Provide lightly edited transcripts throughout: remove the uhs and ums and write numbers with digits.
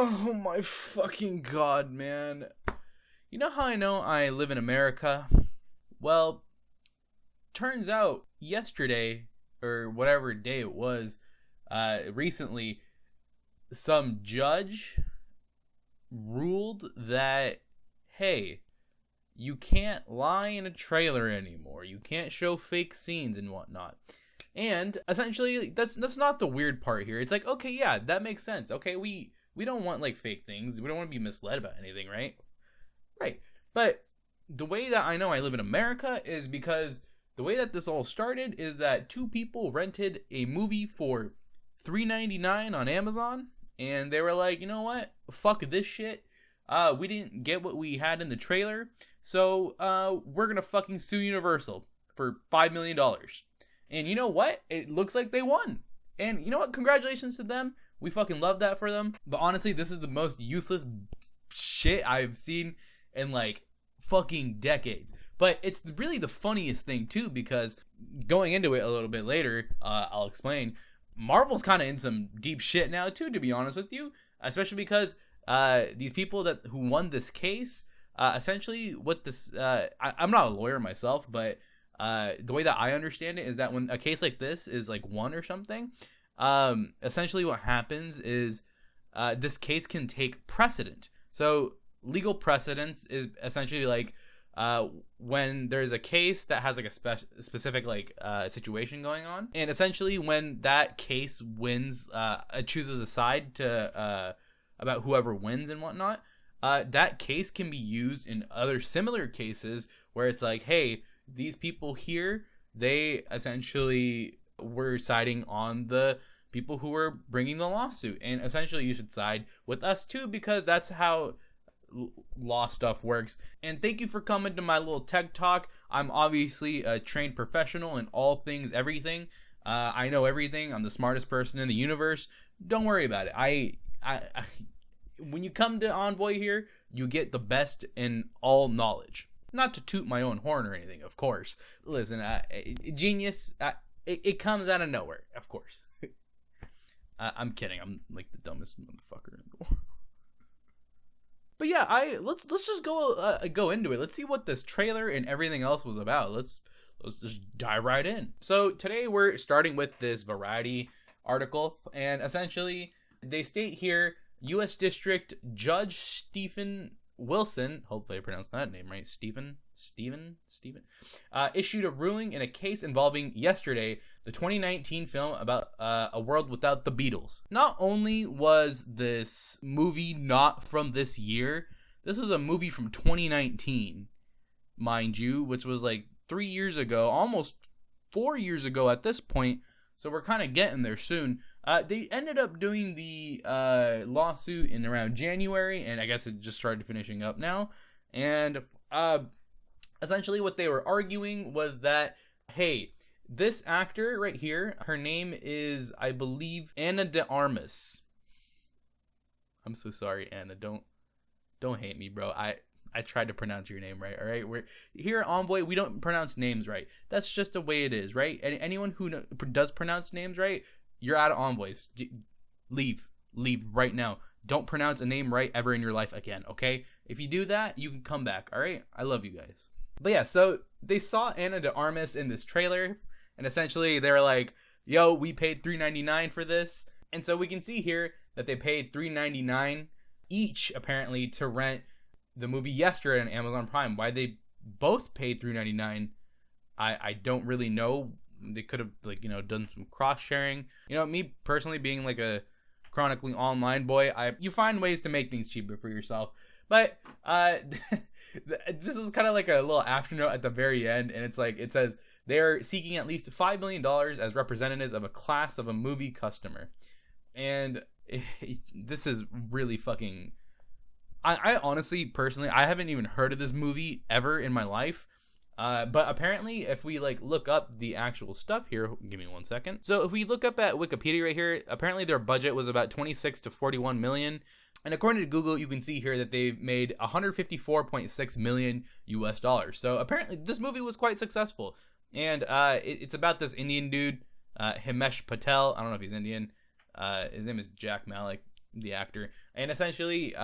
Oh my fucking god, man. You know how I know I live in America? Well, turns out yesterday, or whatever day it was, recently, some judge ruled that, hey, you can't lie in a trailer anymore. You can't show fake scenes and whatnot. And essentially, that's not the weird part here. It's like, okay, yeah, that makes sense. Okay, we don't want like fake things. We don't want to be misled about anything, right? Right. But the way that I know I live in America is because the way that this all started is that two people rented a movie for $3.99 on Amazon, and they were like, you know what? Fuck this shit. We didn't get what we had in the trailer, so we're gonna fucking sue Universal for $5 million. And you know what? It looks like they won. And you know what? Congratulations to them. We fucking love that for them. But honestly, this is the most useless shit I've seen in like fucking decades. But it's really the funniest thing too, because going into it a little bit later, I'll explain. Marvel's kind of in some deep shit now too, to be honest with you. Especially because these people who won this case, essentially what this, I'm not a lawyer myself, but the way that I understand it is that when a case like this is like won or something, essentially what happens is this case can take precedent. So legal precedence is essentially like when there's a case that has like a specific like situation going on, and essentially when that case wins, chooses a side to about whoever wins and whatnot, that case can be used in other similar cases where it's like, hey, these people here, they essentially were siding on the people who were bringing the lawsuit, and essentially you should side with us too, because that's how law stuff works. And thank you for coming to my little tech talk. I'm obviously a trained professional in all things everything. I know everything. I'm the smartest person in the universe. Don't worry about it. I when you come to Envoy here, you get the best in all knowledge. Not to toot my own horn or anything, of course. Listen, genius, it comes out of nowhere, of course. I'm kidding. I'm like the dumbest motherfucker in the world. But yeah, let's just go into it. Let's see what this trailer and everything else was about. Let's just dive right in. So today we're starting with this Variety article, and essentially they state here, U.S. District Judge Stephen Wilson, hopefully I pronounced that name right, Stephen, issued a ruling in a case involving Yesterday, the 2019 film about a world without the Beatles. Not only was this movie not from this year, this was a movie from 2019, mind you, which was like 3 years ago, almost 4 years ago at this point, so we're kind of getting there soon. They ended up doing the lawsuit in around January, and I guess it just started finishing up now. And essentially what they were arguing was that, hey, this actor right here, her name is, I believe, Ana de Armas. I'm so sorry, Anna. Don't hate me, bro. I tried to pronounce your name right, all right? We're here at Envoy, we don't pronounce names right. That's just the way it is, right? And anyone who does pronounce names right, you're out of Envoys. Leave right now. Don't pronounce a name right ever in your life again, okay? If you do that, you can come back, all right? I love you guys. But yeah, so they saw Ana de Armas in this trailer, and essentially they were like, yo, we paid $3.99 for this. And so we can see here that they paid $3.99 each, apparently, to rent the movie Yesterday on Amazon Prime. Why they both paid $3.99, I don't really know. They could have, like, you know, done some cross-sharing. You know, me personally being like a chronically online boy, you find ways to make things cheaper for yourself. But this is kind of like a little afternote at the very end, and it's like, it says they're seeking at least $5 million as representatives of a class of a movie customer. And this is really fucking... I honestly, personally, I haven't even heard of this movie ever in my life. But apparently, if we like look up the actual stuff here, give me 1 second. So if we look up at Wikipedia right here, apparently their budget was about 26 to 41 million. And according to Google, you can see here that they've made 154.6 million US dollars. So apparently this movie was quite successful. And it's about this Indian dude, Himesh Patel. I don't know if he's Indian. His name is Jack Malik. the actor, and essentially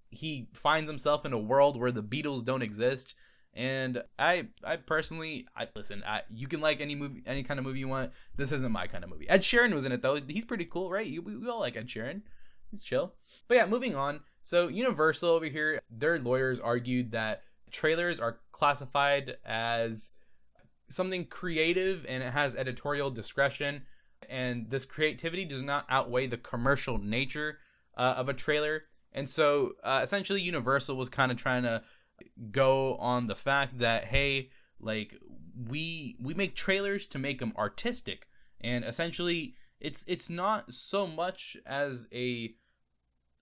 he finds himself in a world where the Beatles don't exist. And I personally, you can like any movie, any kind of movie you want. This isn't my kind of movie. Ed Sheeran was in it though. He's pretty cool, right? We all like Ed Sheeran. He's chill. But yeah, moving on. So Universal over here, their lawyers argued that trailers are classified as something creative and it has editorial discretion, and this creativity does not outweigh the commercial nature of a trailer. And so essentially Universal was kind of trying to go on the fact that, hey, like we make trailers to make them artistic, and essentially it's not so much as a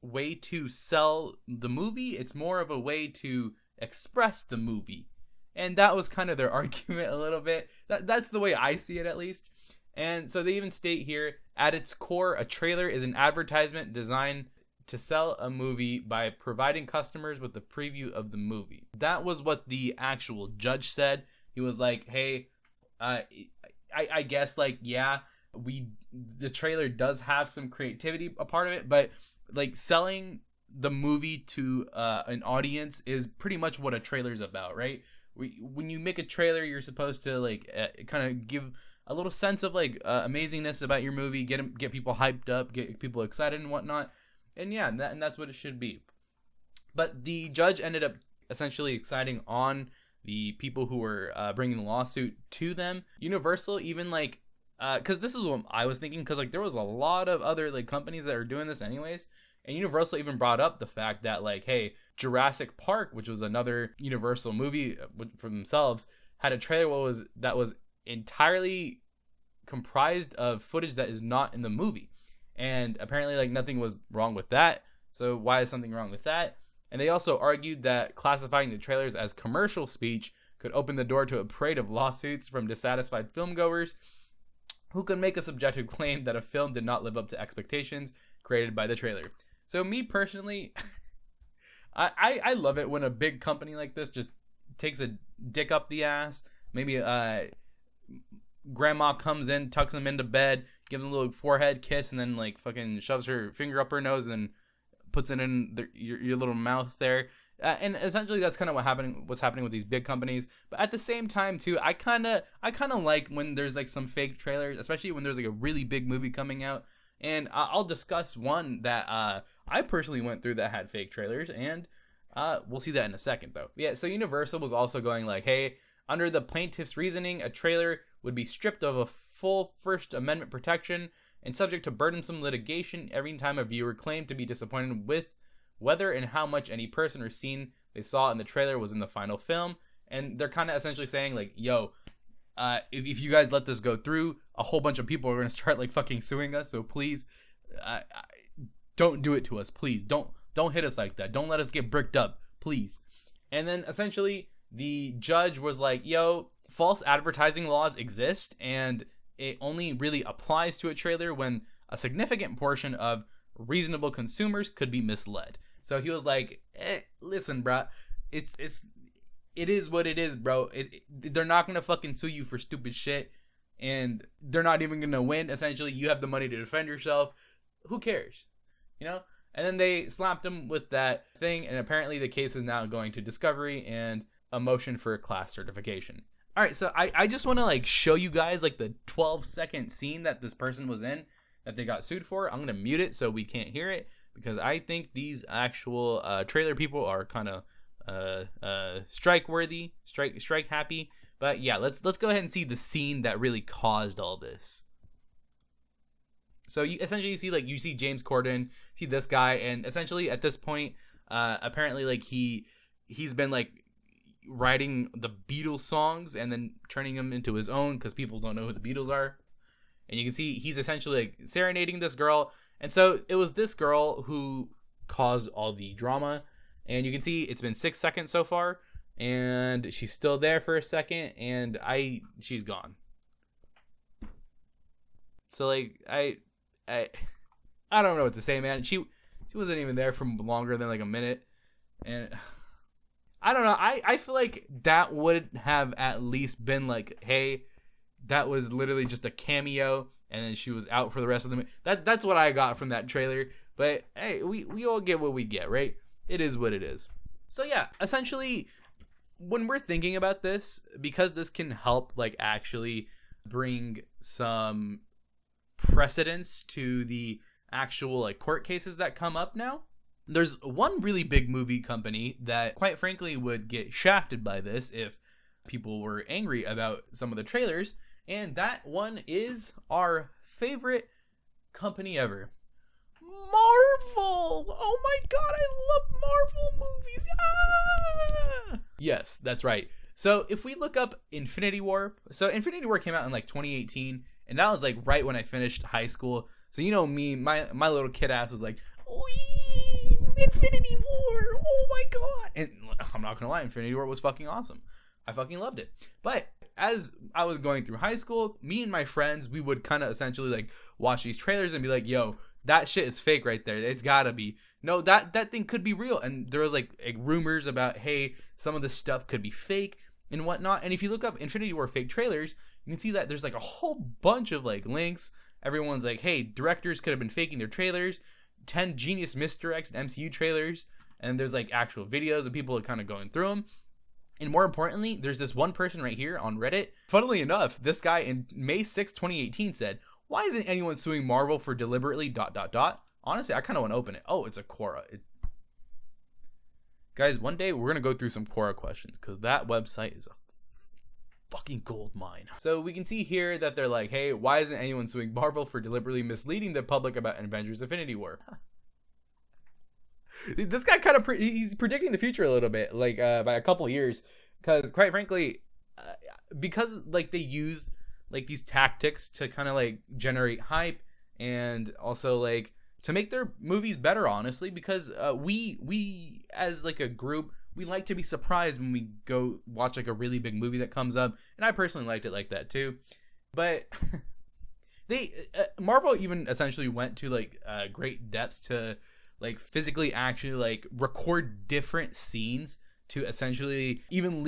way to sell the movie, it's more of a way to express the movie. And that was kind of their argument a little bit. That's the way I see it, at least. And so they even state here, at its core, a trailer is an advertisement designed to sell a movie by providing customers with a preview of the movie. That was what the actual judge said. He was like, hey, I guess, like, yeah, the trailer does have some creativity a part of it, but like selling the movie to an audience is pretty much what a trailer is about, right? When you make a trailer, you're supposed to like kind of give a little sense of like amazingness about your movie, get people hyped up, get people excited and whatnot. And yeah, and that's what it should be. But the judge ended up essentially exciting on the people who were bringing the lawsuit to them. Universal even like, because this is what I was thinking, because like there was a lot of other like companies that were doing this anyways. And Universal even brought up the fact that like, hey, Jurassic Park, which was another Universal movie for themselves, had a trailer that was entirely comprised of footage that is not in the movie. And apparently like nothing was wrong with that. So why is something wrong with that? And they also argued that classifying the trailers as commercial speech could open the door to a parade of lawsuits from dissatisfied filmgoers who could make a subjective claim that a film did not live up to expectations created by the trailer. So me personally, I love it when a big company like this just takes a dick up the ass. Maybe grandma comes in, tucks him into bed, gives him a little forehead kiss, and then like fucking shoves her finger up her nose and then puts it in your little mouth there. And essentially that's kind of what's happening with these big companies. But at the same time too, I kind of like when there's like some fake trailers, especially when there's like a really big movie coming out. And I'll discuss one that I personally went through that had fake trailers, and we'll see that in a second though. Yeah, so Universal was also going like, hey, under the plaintiff's reasoning, a trailer would be stripped of a full First Amendment protection and subject to burdensome litigation every time a viewer claimed to be disappointed with whether and how much any person or scene they saw in the trailer was in the final film. And they're kind of essentially saying like, yo, if you guys let this go through, a whole bunch of people are going to start like fucking suing us. So please, don't do it to us. Please don't hit us like that. Don't let us get bricked up, please. And then essentially the judge was like, yo, false advertising laws exist, and it only really applies to a trailer when a significant portion of reasonable consumers could be misled. So he was like, listen, bro, it is what it is, bro. They're not gonna fucking sue you for stupid shit, and they're not even gonna win. Essentially, you have the money to defend yourself. Who cares, you know? And then they slapped him with that thing, and apparently the case is now going to discovery and a motion for class certification. All right, so I just want to like show you guys like the 12-second scene that this person was in that they got sued for. I'm gonna mute it so we can't hear it, because I think these actual trailer people are kind of strike happy. But yeah, let's go ahead and see the scene that really caused all this. So you essentially see James Corden, see this guy, and essentially at this point, apparently like he's been like writing the Beatles songs and then turning them into his own because people don't know who the Beatles are. And you can see he's essentially like serenading this girl. And so it was this girl who caused all the drama. And you can see it's been 6 seconds so far, and she's still there for a second, and she's gone. So like I don't know what to say, man. She wasn't even there for longer than like a minute, and I don't know. I feel like that would have at least been like, hey, that was literally just a cameo, and then she was out for the rest of the movie. That's what I got from that trailer. But hey, we all get what we get, right? It is what it is. So yeah, essentially, when we're thinking about this, because this can help like actually bring some precedence to the actual like court cases that come up now, there's one really big movie company that quite frankly would get shafted by this if people were angry about some of the trailers, and that one is our favorite company ever, Marvel. Oh my god, I love Marvel movies. Ah! Yes, that's right. So if we look up Infinity War, so Infinity War came out in like 2018, and that was like right when I finished high school. So you know me, my little kid ass was like, wee, Infinity War, oh my god. And I'm not gonna lie, Infinity War was fucking awesome. I fucking loved it. But as I was going through high school, me and my friends, we would kind of essentially like watch these trailers and be like, yo, that shit is fake right there. It's gotta be. No, that thing could be real. And there was like rumors about, hey, some of the stuff could be fake and whatnot. And if you look up Infinity War fake trailers, you can see that there's like a whole bunch of like links. Everyone's like, hey, directors could have been faking their trailers. 10 genius misdirects in MCU trailers. And there's like actual videos of people kind of going through them. And more importantly, there's this one person right here on Reddit. Funnily enough, this guy in May 6, 2018 said, why isn't anyone suing Marvel for deliberately ... Honestly, I kind of want to open it. Oh, it's a Quora. Guys, one day we're going to go through some Quora questions because that website is a fucking gold mine. So we can see here that they're like, hey, why isn't anyone suing Marvel for deliberately misleading the public about Avengers Infinity War? This guy kind of he's predicting the future a little bit, like by a couple years, because quite frankly, because like they use like these tactics to kind of like generate hype and also like to make their movies better, honestly, because we as like a group, we like to be surprised when we go watch like a really big movie that comes up, and I personally liked it like that too. But they Marvel even essentially went to like great depths to like physically actually like record different scenes to essentially even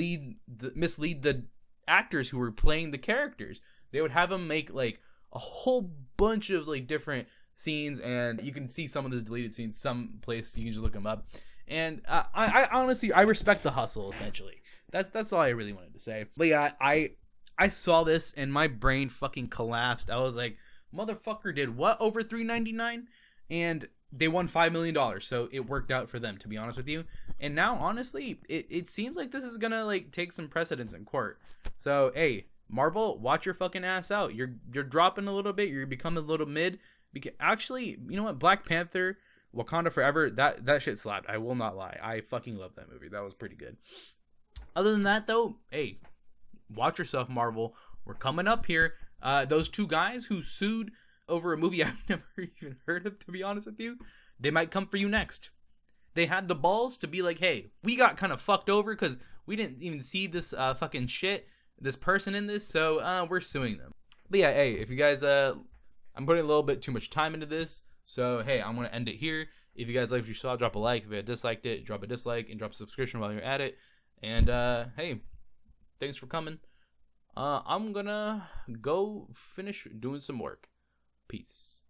mislead the actors who were playing the characters. They would have them make like a whole bunch of like different scenes, and you can see some of those deleted scenes some place. You can just look them up. And I honestly, I respect the hustle. Essentially, that's all I really wanted to say. But yeah, I saw this and my brain fucking collapsed. I was like, motherfucker did what over $3.99, and they won $5 million, so it worked out for them, to be honest with you. And now, honestly, it seems like this is gonna like take some precedence in court. So hey, Marvel, watch your fucking ass out. You're dropping a little bit. You're becoming a little mid. Actually, you know what? Black Panther, Wakanda Forever, that shit slapped. I will not lie. I fucking love that movie. That was pretty good. Other than that, though, hey, watch yourself, Marvel. We're coming up here. Those two guys who sued over a movie I've never even heard of, to be honest with you, they might come for you next. They had the balls to be like, hey, we got kind of fucked over because we didn't even see this fucking shit, this person in this, so we're suing them. But yeah, hey, if you guys, I'm putting a little bit too much time into this, so hey, I'm going to end it here. If you guys liked what you saw, drop a like. If you disliked it, drop a dislike and drop a subscription while you're at it. And hey, thanks for coming. I'm gonna go finish doing some work. Peace.